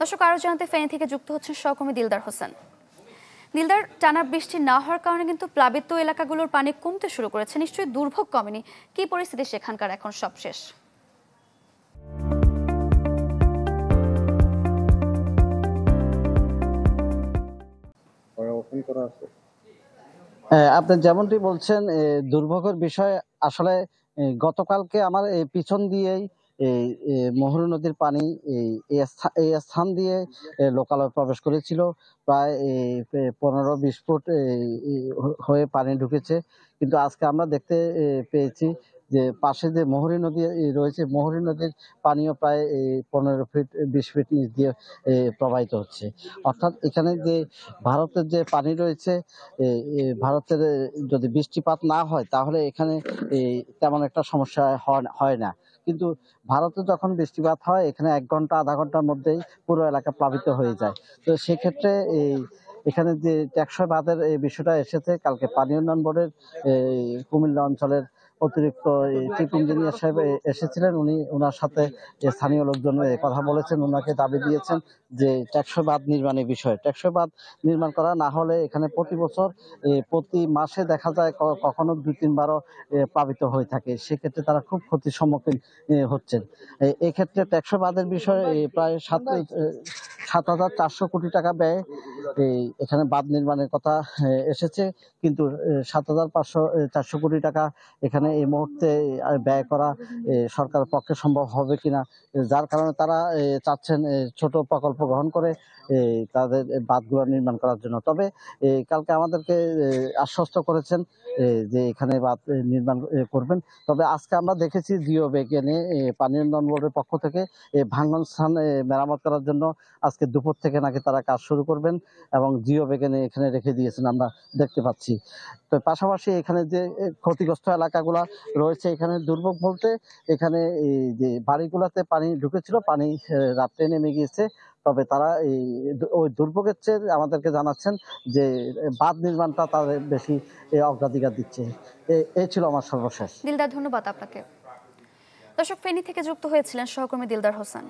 দর্শক আরো জানাতে ফেনী থেকে যুক্ত হচ্ছেন সহকর্মী দিলদার হোসেন। দিলদার, টানা বৃষ্টি না হওয়ার কারণে কিন্তু প্লাবিত এলাকাগুলোর পানি কমতে শুরু করেছে, নিশ্চয়ই দুর্ভোগ কমেনি। কি পরিস্থিতি সেখানকার এখন সব শেষ? আপনি যেমনটি বলছেন দুর্ভোগের বিষয় আসলে গতকালকে আমার এই পিছন দিয়েই মহুরী নদীর পানি এই স্থান দিয়ে লোকালয়ে প্রবেশ করেছিল। প্রায় 15-20 ফুট হয়ে পানি ঢুকেছে, কিন্তু আজকে আমরা দেখতে পেয়েছি যে পাশে যে মহুরী নদী রয়েছে, মহুরী নদীর পানিও প্রায় 15 ফিট 20 ফিট নিচ দিয়ে প্রবাহিত হচ্ছে। অর্থাৎ এখানে যে ভারতের যে পানি রয়েছে, ভারতের যদি বৃষ্টিপাত না হয় তাহলে এখানে তেমন একটা সমস্যা হয় না, কিন্তু ভারতে যখন বৃষ্টিপাত হয় এখানে 1 ঘন্টা আধা ঘন্টার মধ্যেই পুরো এলাকা প্লাবিত হয়ে যায়। তো সেক্ষেত্রে এখানে যে টেকসই বাঁধের এই বিষয়টা এসেছে, কালকে পানি উন্নয়ন বোর্ডের কুমিল্লা অঞ্চলের অতিরিক্ত চিফ ইঞ্জিনিয়ার সাহেব এসেছিলেন। ওনার সাথে স্থানীয় লোকজন কথা বলেছেন, ওনাকে দাবি দিয়েছেন যে টেকসই বাঁধ নির্মাণের বিষয়। টেকসই বাঁধ নির্মাণ করা না হলে এখানে প্রতি বছর প্রতি মাসে দেখা যায় কখনো 2-3 বারও প্লাবিত হয়ে থাকে, সেক্ষেত্রে তারা খুব ক্ষতির সম্মুখীন হচ্ছেন। এক্ষেত্রে টেকসই বাঁধের বিষয়ে প্রায় 7,400 কোটি টাকা ব্যয় এখানে বাঁধ নির্মাণের কথা এসেছে, কিন্তু 7,400 কোটি টাকা এখানে এই মুহূর্তে ব্যয় করা সরকারের পক্ষে সম্ভব হবে কিনা, যার কারণে তারা চাচ্ছেন ছোট প্রকল্প গ্রহণ করে তাদের বাঁধগুলো নির্মাণ করার জন্য। তবে কালকে আমাদেরকে আশ্বস্ত করেছেন যে এখানে বাঁধ নির্মাণ করবেন। তবে আজকে আমরা দেখেছি জিও বেগেনে পানি উন্নয়ন বোর্ডের পক্ষ থেকে ভাঙ্গন স্থান মেরামত করার জন্য আজকে দুপুর থেকে নাকি তারা কাজ শুরু করবেন এবং জিও বেগেনে এখানে রেখে দিয়েছেন, আমরা দেখতে পাচ্ছি। তো পাশাপাশি এখানে যে ক্ষতিগ্রস্ত এলাকাগুলা রয়েছে, এখানে দুর্ভোগ বলতে এখানে এই যে বাড়িগুলোতে পানি ঢুকেছিল, পানি রাত্রে নেমে গিয়েছে। তবে তারা ওই দুর্ভোগের চেয়ে আমাদেরকে জানাচ্ছেন যে বাঁধ নির্মাণটা তাদের বেশি অগ্রাধিকার দিচ্ছে। এই ছিল আমার সর্বশেষ। দিলদার, ধন্যবাদ আপনাকে। দর্শক, ফেনী থেকে যুক্ত হয়েছিলেন সহকর্মী দিলদার হোসেন।